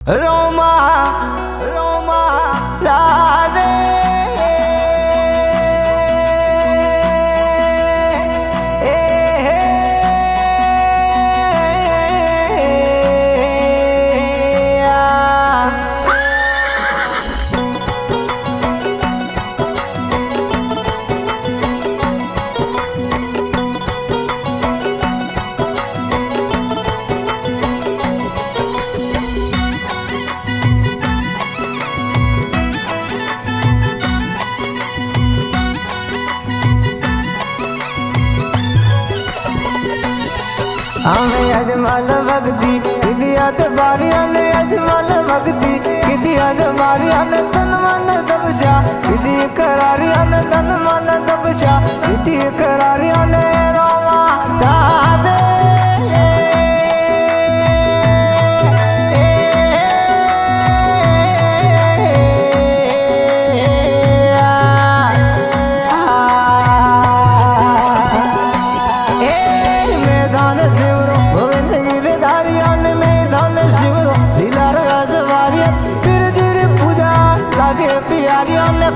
रोमा रोमा राधे हमें अजमल भक्ति किदिया तो बारिया ने अजमल भक्ति किदिया तो बारिया ने तन मन तपस्या किदी करारिया ने तन मन तपस्या किदी करारिया ने रोमा राधे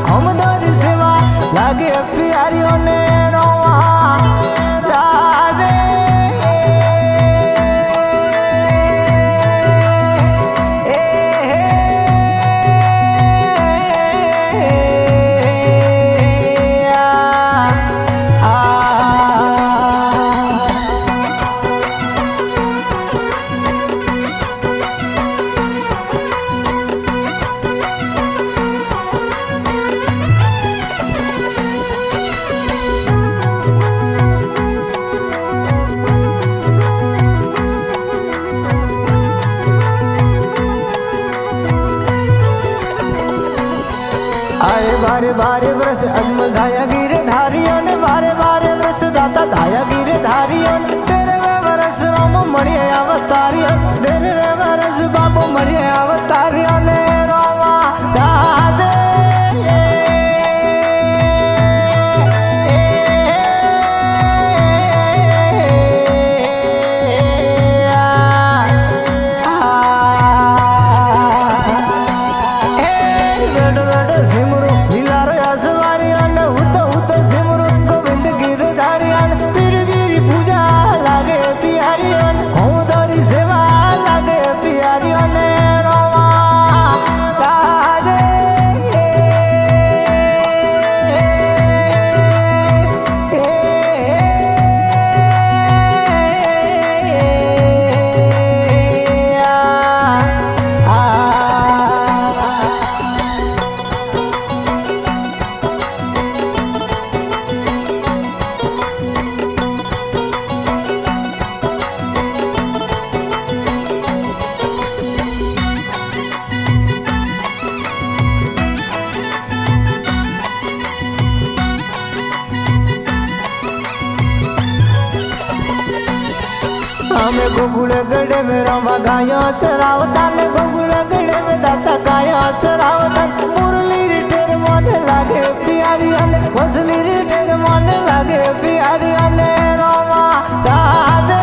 खमदारी सेवा लागे प्यारियों ने रोवा राधे बारे बारे वर्ष अजमल धाया गिरे धारियों ने बारे बारे वर्ष दाता धाया गिरे धारियों तेरे वे वर्ष राम मरिए अवतारियों तेरे वे वर्ष बाबू मरिए अवतारियों ने रोमा राधे हमें गोकुल गढ़े में रामा गाया चरावता ने गोकुल गढ़े में दाता गाया चरावता मुरली रिटेर मन लागे प्यारिया ने वसली रिटेर मन लागे प्यारिया ने रामा राधे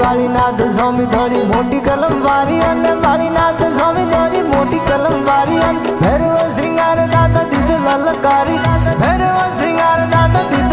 वालीनाथ स्वामी धोरी मोटी कलम वारियन वालीनाथ स्वामी धोरी मोटी कलम वारियन भैरव श्रृंगार दाता दिद ललकारी भैरव श्रृंगार दाता दिद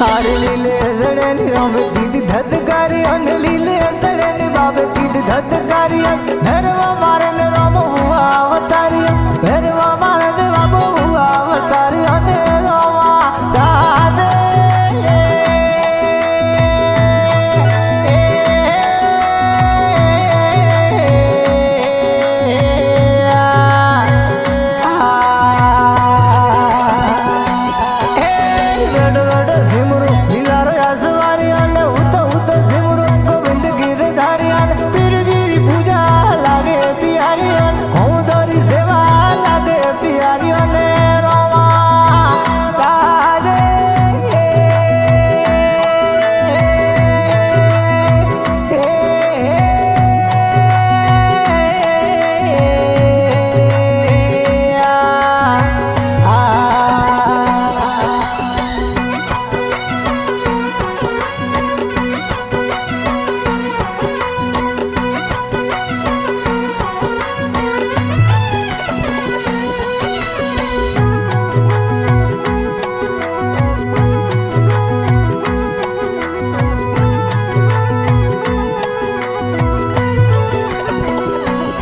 हारे लीले सड़े नी राम कीद धदकारी अन लीले सड़े नी बाबे कीद धदकारी भैरवा मारे ने राम हुआ अवतारी भैरवा मारे ने बाबू हुआ अवतारी अने रामा राधे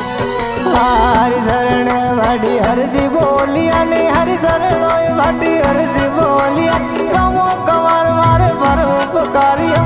हरि शरण वाडी हरजी बोलिया ने हरि शरण वाडी हरजी बोलिया कमो कवार मारे पर उपकारिया